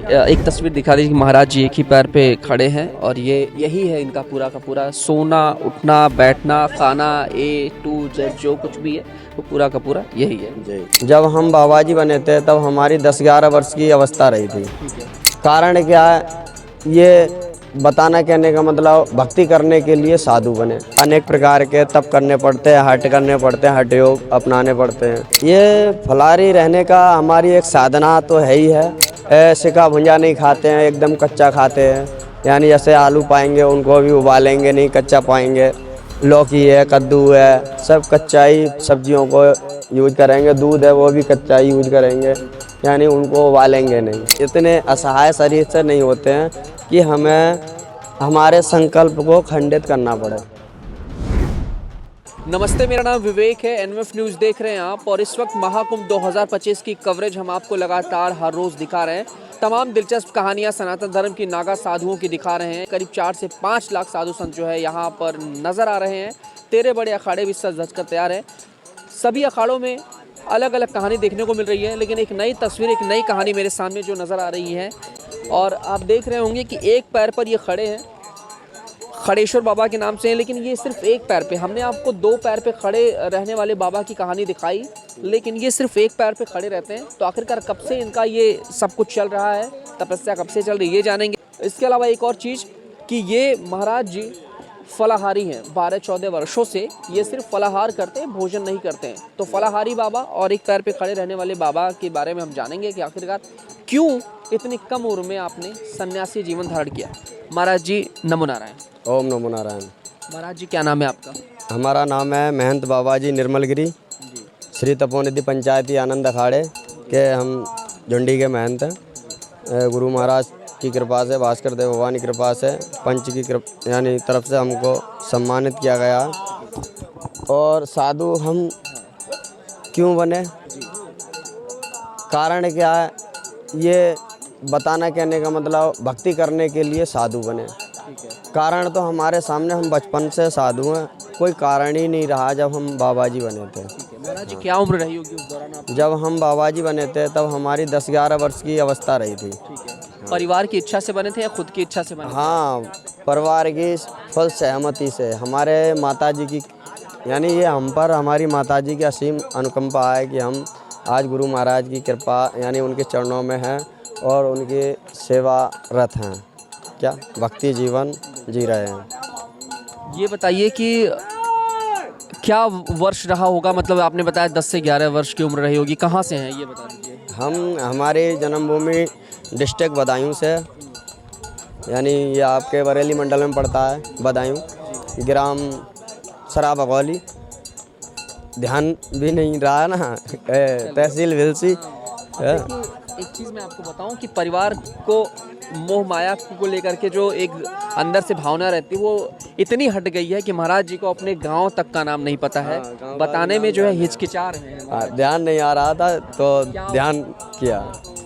एक तस्वीर दिखा दी कि महाराज जी एक ही पैर पे खड़े हैं और ये यही है इनका पूरा का पूरा सोना उठना बैठना खाना A to Z जो कुछ भी है वो पूरा का पूरा यही है। जी, जब हम बाबा जी बने थे तब हमारी 10-11 वर्ष की अवस्था रही थी। कारण क्या है, ये बताना कहने का मतलब भक्ति करने के लिए साधु बने। अनेक प्रकार के तप करने पड़ते हैं, हठ करने पड़ते हैं, हठ योग अपनाने पड़ते हैं। ये फलारी रहने का हमारी एक साधना तो है ही है। सिका भुंजा नहीं खाते हैं, एकदम कच्चा खाते हैं। यानी जैसे आलू पाएंगे उनको भी उबालेंगे नहीं, कच्चा पाएंगे। लौकी है, कद्दू है, सब कच्चा ही सब्जियों को यूज करेंगे। दूध है वो भी कच्चा ही यूज करेंगे, यानी उनको उबालेंगे नहीं। इतने असहाय शरीर से नहीं होते हैं कि हमें हमारे संकल्प को खंडित करना पड़े। नमस्ते, मेरा नाम विवेक है। एनएमएफ न्यूज़ देख रहे हैं आप और इस वक्त महाकुंभ 2025 की कवरेज हम आपको लगातार हर रोज़ दिखा रहे हैं। तमाम दिलचस्प कहानियां सनातन धर्म की नागा साधुओं की दिखा रहे हैं। करीब 4 से 5 लाख साधु संत जो है यहाँ पर नज़र आ रहे हैं। 13 बड़े अखाड़े भी सज धज कर तैयार हैं। सभी अखाड़ों में अलग अलग कहानी देखने को मिल रही है, लेकिन एक नई तस्वीर, एक नई कहानी मेरे सामने जो नज़र आ रही है। और आप देख रहे होंगे कि एक पैर पर ये खड़े हैं, खड़ेश्वर बाबा के नाम से हैं, लेकिन ये सिर्फ एक पैर पे। हमने आपको 2 पैर पे खड़े रहने वाले बाबा की कहानी दिखाई, लेकिन ये सिर्फ एक पैर पे खड़े रहते हैं। तो आखिरकार कब से इनका ये सब कुछ चल रहा है, तपस्या कब से चल रही है, ये जानेंगे। इसके अलावा एक और चीज़ कि ये महाराज जी फलाहारी हैं। 12-14 वर्षों से ये सिर्फ फलाहार करते हैं, भोजन नहीं करते हैं। तो फलाहारी बाबा और एक पैर पे खड़े रहने वाले बाबा के बारे में हम जानेंगे कि आखिरकार क्यों इतनी कम उम्र में आपने सन्यासी जीवन धारण किया। महाराज जी नमो नारायण। ओम नमो नारायण। महाराज जी क्या नाम है आपका? हमारा नाम है महंत बाबा जी निर्मलगिरी, श्री तपोनिधि पंचायती आनंद अखाड़े के हम झुंडी के महंत हैं। गुरु महाराज की कृपा से, भास्कर देव भगवान की कृपा से, पंच की कृपा यानी तरफ से हमको सम्मानित किया गया। और साधु हम क्यों बने, कारण क्या है, ये बताना कहने का मतलब भक्ति करने के लिए साधु बने। कारण तो हमारे सामने, हम बचपन से साधु हैं, कोई कारण ही नहीं रहा जब हम बाबा जी बने थे। महाराज जी क्या उम्र रही होगी उस दौरान आप? जब हम बाबा जी बने थे तब हमारी 10-11 वर्ष की अवस्था रही थी। परिवार की इच्छा से बने थे या खुद की इच्छा से बने थे? हाँ, परिवार की फुल सहमति से। हमारे माताजी की, यानी ये हम पर हमारी माताजी की असीम अनुकंपा है कि हम आज गुरु महाराज की कृपा यानी उनके चरणों में हैं और उनकी सेवारत हैं। क्या भक्ति जीवन जी रहे हैं। ये बताइए कि क्या वर्ष रहा होगा, मतलब आपने बताया 10 से 11 वर्ष की उम्र रही होगी। कहाँ से हैं ये बता दीजिए। हम हमारी जन्मभूमि डिस्ट्रिक्ट बदायूं से, यानी ये आपके बरेली मंडल में पड़ता है। बदायूं ग्राम सरा बगौली, ध्यान भी नहीं रहा ना, तहसील विलसी। एक चीज़ मैं आपको बताऊं कि परिवार को मोह माया को लेकर के जो एक अंदर से भावना रहती है वो इतनी हट गई है कि महाराज जी को अपने गांव तक का नाम नहीं पता है। बताने में जो है हिचकिचा रहे हैं। ध्यान नहीं आ रहा था तो ध्यान किया।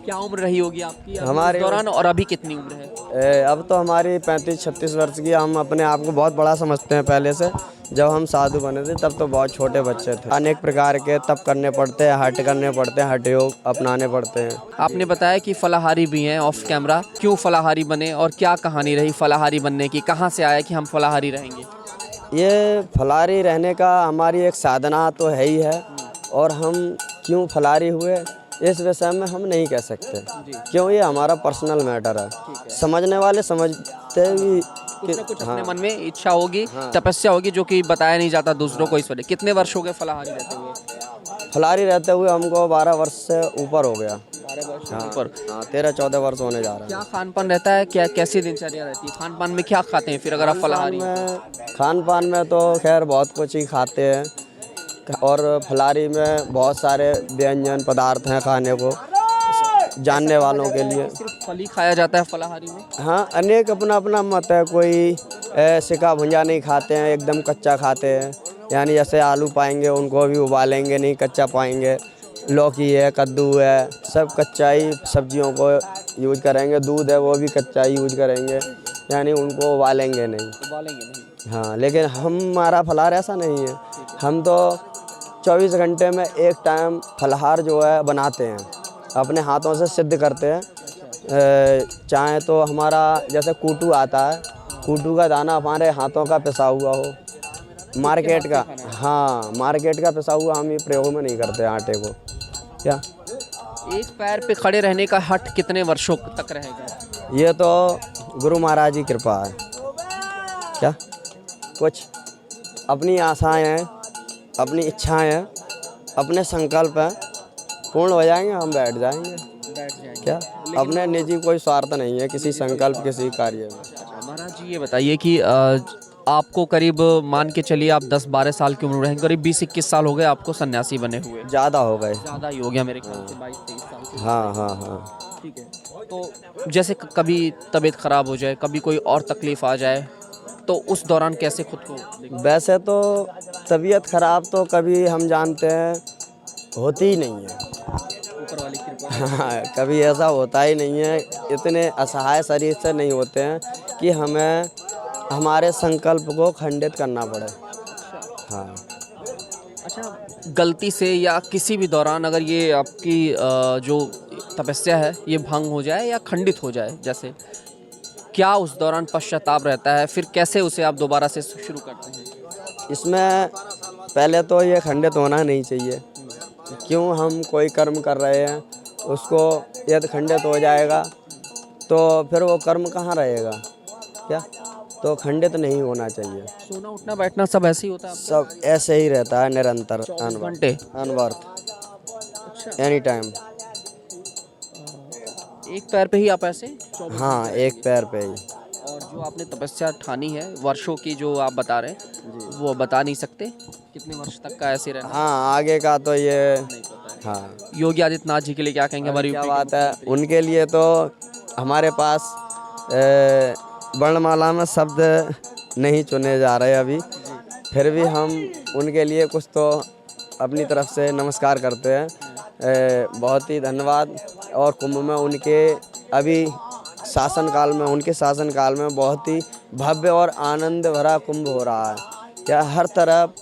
क्या उम्र रही होगी आपकी हमारे इस दौरान, और अभी कितनी उम्र है? अब तो हमारी 35-36 वर्ष की। हम अपने आप को बहुत बड़ा समझते हैं पहले से। जब हम साधु बने थे तब तो बहुत छोटे बच्चे थे। अनेक प्रकार के तप करने पड़ते हैं, हठ करने पड़ते हैं, हठ योग अपनाने पड़ते हैं। आपने बताया कि फलाहारी भी हैं ऑफ कैमरा। क्यों फलाहारी बने और क्या कहानी रही फलाहारी बनने की? कहाँ से आया कि हम फलाहारी रहेंगे? ये फलारी रहने का हमारी एक साधना तो है ही है। और हम क्यों फलारी हुए इस विषय में हम नहीं कह सकते, क्यों ये हमारा पर्सनल मैटर है। समझने वाले समझते भी कुछ न कुछ अपने मन में इच्छा होगी, तपस्या होगी जो कि बताया नहीं जाता दूसरों को। इस वजह। कितने वर्ष हो गए फलाहारी रहते हुए? फलारी रहते हुए हमको 12 वर्ष से ऊपर हो गया। 12 वर्ष से ऊपर। 13-14 वर्ष होने जा रहा है। क्या खान पान रहता है, क्या कैसी दिनचर्या रहती है? खान पान में क्या खाते हैं फिर अगर आप फलाहारी? खान पान में तो खैर बहुत कुछ ही खाते हैं। और फलारी में बहुत सारे व्यंजन पदार्थ हैं खाने को, जानने वालों के लिए। सिर्फ फल ही खाया जाता है फलाहारी में? हाँ, अनेक अपना अपना मत है। कोई सिका भुंजा नहीं खाते हैं, एकदम कच्चा खाते हैं। यानी जैसे आलू पाएंगे उनको भी उबालेंगे नहीं, कच्चा पाएंगे। लौकी है, कद्दू है, सब कच्चा ही सब्जियों को यूज करेंगे। दूध है वो भी कच्चा ही यूज करेंगे, यानी उनको उबालेंगे नहीं। हाँ, लेकिन हमारा फलाहार ऐसा नहीं है। हम तो 24 घंटे में एक टाइम फलाहार जो है बनाते हैं, अपने हाथों से सिद्ध करते हैं। चाहे तो हमारा जैसे कूटू आता है, कूटू का दाना हमारे हाथों का पिसा हुआ हो, मार्केट का, हाँ मार्केट का पिसा हुआ हम ये प्रयोग में नहीं करते आटे को। क्या एक पैर पे खड़े रहने का हट कितने वर्षों तक रहेगा? ये तो गुरु महाराज की कृपा है। क्या कुछ अपनी आशाएं हैं, अपनी इच्छाएं हैं, अपने संकल्प हैं, पूर्ण हो जाएंगे हम बैठ जाएंगे। क्या अपने निजी कोई स्वार्थ नहीं है किसी संकल्प किसी कार्य में। महाराज जी ये बताइए कि आपको करीब मान के चलिए आप 10-12 साल की उम्र रहेंगे, करीब 20-21 साल हो गए आपको सन्यासी बने हुए। ज़्यादा हो गए। ज़्यादा ही हो गया मेरे ख्याल से 22-23 साल से। हाँ हाँ हाँ। ठीक है। तो जैसे कभी तबीयत ख़राब हो जाए, कभी कोई और तकलीफ़ आ जाए, तो उस दौरान कैसे खुद को? वैसे तो तबीयत खराब तो कभी हम जानते हैं होती ही नहीं है। ऊपर वाली कृपा। हाँ, कभी ऐसा होता ही नहीं है। इतने असहाय शरीर से नहीं होते हैं कि हमें हमारे संकल्प को खंडित करना पड़े। हाँ। अच्छा, गलती से या किसी भी दौरान अगर ये आपकी जो तपस्या है ये भंग हो जाए या खंडित हो जाए, जैसे क्या उस दौरान पश्चाताप रहता है, फिर कैसे उसे आप दोबारा से शुरू करते हैं? इसमें पहले तो ये खंडित होना नहीं चाहिए। क्यों हम कोई कर्म कर रहे हैं उसको यदि खंडित हो जाएगा तो फिर वो कर्म कहाँ रहेगा? क्या तो खंडित नहीं होना चाहिए। सोना उठना बैठना सब ऐसे ही होता है आपका? सब ऐसे ही रहता है निरंतर, 24 घंटे? अनवर्थ, अच्छा। Any time. एक पैर पे ही आप ऐसे? हाँ, एक पैर पे ही। और जो आपने तपस्या ठानी है वर्षों की जो आप बता रहे हैं वो बता नहीं सकते कितने वर्ष तक का ऐसे रहना? हाँ, आगे का तो ये नहीं पता है। हाँ। योगी आदित्यनाथ जी के लिए क्या कहेंगे? हमारी क्या यूपी बात है, उनके लिए तो हमारे पास वर्णमाला में शब्द नहीं चुने जा रहे अभी, फिर भी हम उनके लिए कुछ तो अपनी तरफ से नमस्कार करते हैं। बहुत ही धन्यवाद। और कुंभ में उनके अभी शासनकाल में, उनके शासनकाल में बहुत ही भव्य और आनंद भरा कुंभ हो रहा है। क्या हर तरफ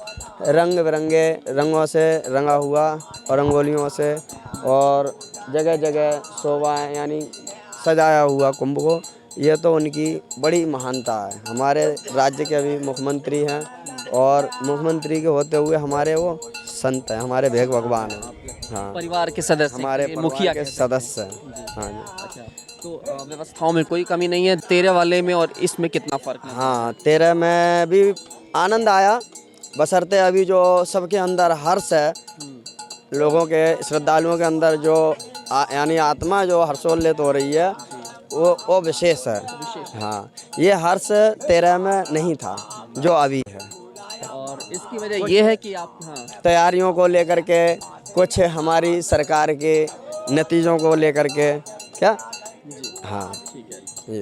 रंग बिरंगे रंगों से रंगा हुआ और रंगोलियों से, और जगह जगह शोभाएँ यानी सजाया हुआ कुंभ को। ये तो उनकी बड़ी महानता है। हमारे राज्य के अभी मुख्यमंत्री हैं और मुख्यमंत्री के होते हुए हमारे वो संत हैं, हमारे भेग भगवान हैं। हाँ, परिवार के सदस्य, हमारे मुखिया के सदस्य हैं। हाँ जी। अच्छा, तो व्यवस्थाओं में कोई कमी नहीं है? 13 वाले में और इसमें कितना फ़र्क है? हाँ, 13 में भी आनंद आया, बशर्ते अभी जो सबके अंदर हर्ष है, लोगों के श्रद्धालुओं के अंदर जो यानी आत्मा जो हर्षोल्लित हो रही है वो विशेष है। हाँ, ये हर्ष 13 में नहीं था जो अभी है। और इसकी वजह ये है कि आप तैयारियों को लेकर के, कुछ हमारी सरकार के नतीजों को लेकर के। क्या हाँ, ठीक है। ये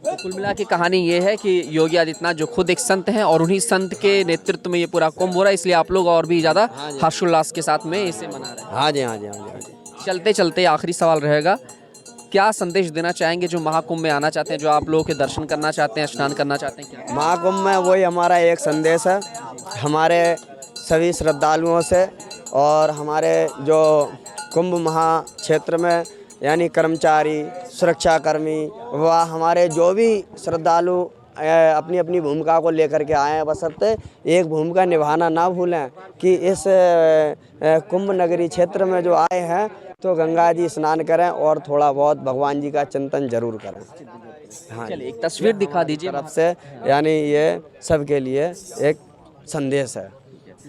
तो कुल मिला के कहानी ये है कि योगी आदित्यनाथ जो खुद एक संत हैं और उन्हीं संत के नेतृत्व में ये पूरा कुंभ हो रहा है, इसलिए आप लोग और भी ज़्यादा हर्षोल्लास के साथ में इसे मना रहे हैं। हाँ जी, हाँ जी, हाँ जी, हाँ जी। चलते चलते आखिरी सवाल रहेगा, क्या संदेश देना चाहेंगे जो महाकुंभ में आना चाहते हैं, जो आप लोगों के दर्शन करना चाहते हैं, स्नान करना चाहते हैं? क्या महाकुंभ में वही हमारा एक संदेश है हमारे सभी श्रद्धालुओं से, और हमारे जो कुंभ महाक्षेत्र में यानी कर्मचारी, सुरक्षाकर्मी व हमारे जो भी श्रद्धालु अपनी अपनी भूमिका को लेकर के आए हैं, बशर्ते एक भूमिका निभाना ना भूलें कि इस कुंभ नगरी क्षेत्र में जो आए हैं तो गंगा जी स्नान करें और थोड़ा बहुत भगवान जी का चिंतन जरूर करें। हाँ, चलिए एक तस्वीर दिखा दीजिए तरफ से, यानी ये सबके लिए एक संदेश है।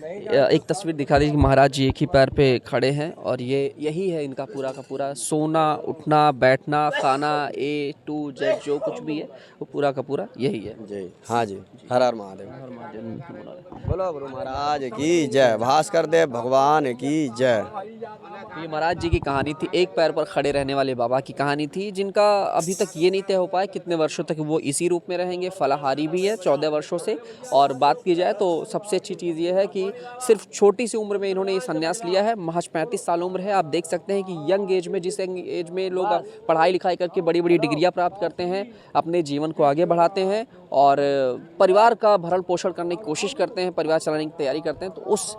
एक तस्वीर दिखा दीजिए। महाराज जी एक ही पैर पे खड़े हैं और ये यही है इनका पूरा का पूरा सोना उठना बैठना खाना A to Z जो कुछ भी है वो पूरा का पूरा यही है। जी हाँ जी, हर हर महादेव। बोलो गुरु महाराज की जय, भास्कर देव भगवान की जय। ये महाराज जी की कहानी थी, एक पैर पर खड़े रहने वाले बाबा की कहानी थी, जिनका अभी तक ये नहीं तय हो पाया कितने वर्षों तक वो इसी रूप में रहेंगे। फलाहारी भी है 14 वर्षों से। और बात की जाए तो सबसे अच्छी चीज़ ये है कि सिर्फ छोटी सी उम्र में इन्होंने ये संन्यास लिया है। महज 35 साल उम्र है। आप देख सकते हैं कि यंग एज में, जिस एज में लोग पढ़ाई लिखाई करके बड़ी बड़ी डिग्रियां प्राप्त करते हैं, अपने जीवन को आगे बढ़ाते हैं और परिवार का भरण पोषण करने की कोशिश करते हैं, परिवार चलाने की तैयारी करते हैं, तो उस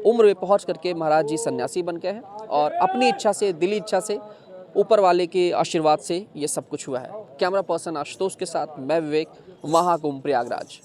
उम्र में पहुंच करके महाराज जी सन्यासी बन गए हैं और अपनी इच्छा से, दिली इच्छा से ऊपर वाले के आशीर्वाद से ये सब कुछ हुआ है। कैमरा पर्सन आशुतोष के साथ मैं विवेक, महाकुंभ प्रयागराज।